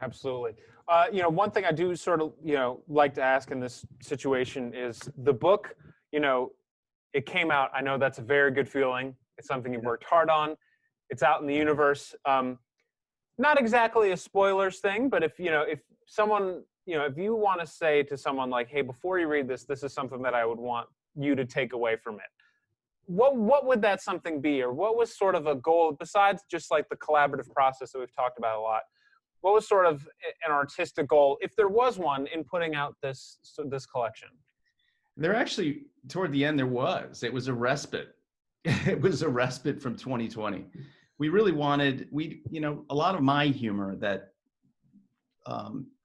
Absolutely. One thing I do sort of, like to ask in this situation is the book, you know, it came out. I know that's a very good feeling. It's something you've Yeah. worked hard on. It's out in the universe. Not exactly a spoilers thing, but if someone, if you want to say to someone like, hey, before you read this, this is something that I would want you to take away from it. What would that something be, or what was sort of a goal besides just like the collaborative process that we've talked about a lot? What was sort of an artistic goal, if there was one, in putting out this collection? There actually, toward the end, it was a respite. It was a respite from 2020. We really wanted, a lot of my humor that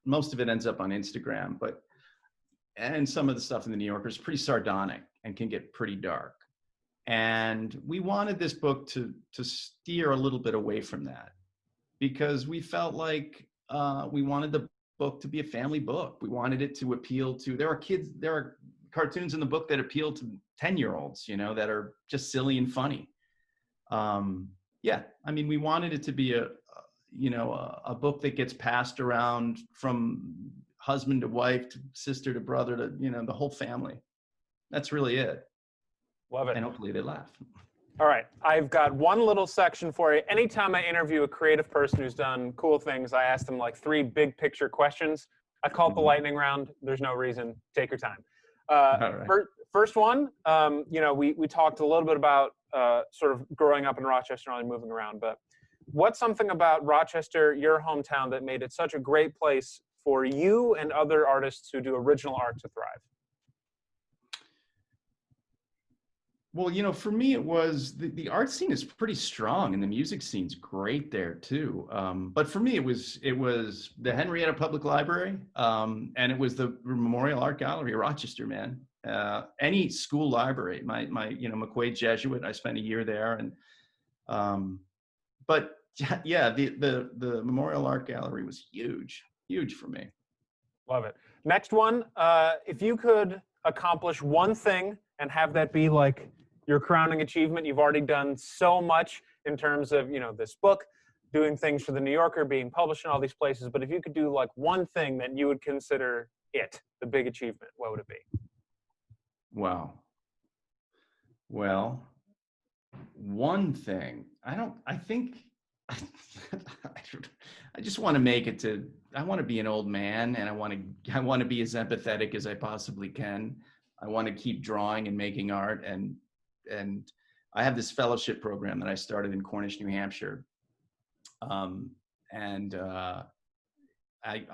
most of it ends up on Instagram, and some of the stuff in the New Yorker is pretty sardonic and can get pretty dark. And we wanted this book to steer a little bit away from that, because we felt like we wanted the book to be a family book. We wanted it to appeal to, there are cartoons in the book that appeal to 10-year-olds, that are just silly and funny. We wanted it to be a book that gets passed around from husband to wife to sister to brother to, the whole family. That's really it. Love it. And hopefully they laugh. All right, I've got one little section for you. Anytime I interview a creative person who's done cool things, I ask them like 3 big picture questions. I call it the lightning round. There's no reason. Take your time. All right. First one, we talked a little bit about sort of growing up in Rochester and moving around, but what's something about Rochester, your hometown, that made it such a great place for you and other artists who do original art to thrive? Well, for me, it was the art scene is pretty strong, and the music scene's great there too. But for me, it was the Henrietta Public Library, and it was the Memorial Art Gallery of Rochester, man. Any school library, my McQuaid Jesuit, I spent a year there, and but yeah, the Memorial Art Gallery was huge for me. Love it. Next one, if you could accomplish one thing and have that be like your crowning achievement. You've already done so much in terms of, this book, doing things for the New Yorker, being published in all these places. But if you could do like one thing that you would consider the big achievement, what would it be? Wow. Well, one thing, I just want to make it to, I want to be an old man, and I want to be as empathetic as I possibly can. I want to keep drawing and making art, and I have this fellowship program that I started in Cornish, New Hampshire. I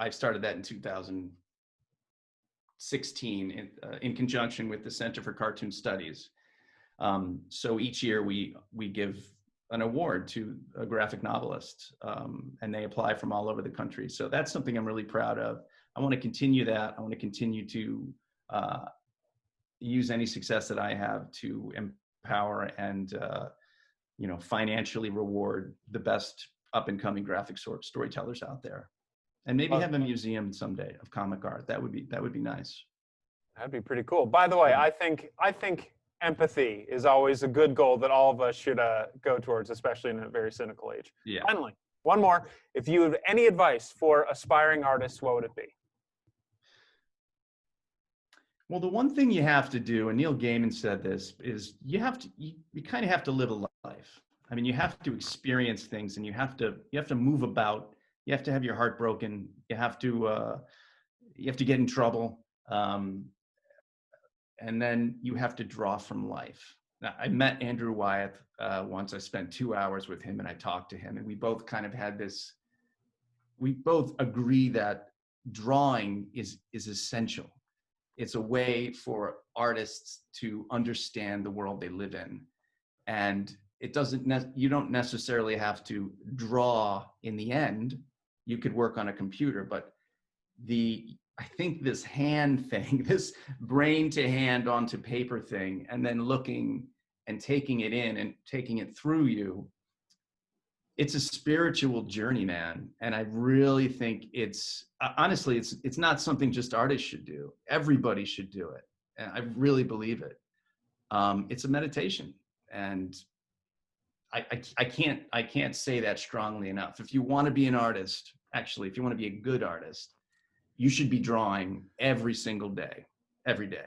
started that in 2016 in conjunction with the Center for Cartoon Studies. So each year we give an award to a graphic novelist, and they apply from all over the country. So that's something I'm really proud of. I want to continue that. I want to continue to use any success that I have to empower and financially reward the best up and coming graphic storytellers out there, and maybe have a museum someday of comic art. That would be nice. That'd be pretty cool. By the way, I think empathy is always a good goal that all of us should go towards, especially in a very cynical age. Yeah. Finally, one more. If you have any advice for aspiring artists, what would it be? Well, the one thing you have to do, and Neil Gaiman said this, is you kind of have to live a life. I mean, you have to experience things, and you have to move about. You have to have your heart broken. You have to get in trouble, and then you have to draw from life. Now, I met Andrew Wyeth once. I spent 2 hours with him, and I talked to him, and we both kind of had this. We both agree that drawing is essential. It's a way for artists to understand the world they live in. And you don't necessarily have to draw in the end. You could work on a computer, but I think this hand thing, this brain to hand onto paper thing, and then looking and taking it in and taking it through you, it's a spiritual journey, man. And I really think honestly, it's not something just artists should do. Everybody should do it. And I really believe it. It's a meditation. And I can't say that strongly enough. If you want to be an artist, actually, if you want to be a good artist, you should be drawing every single day, every day.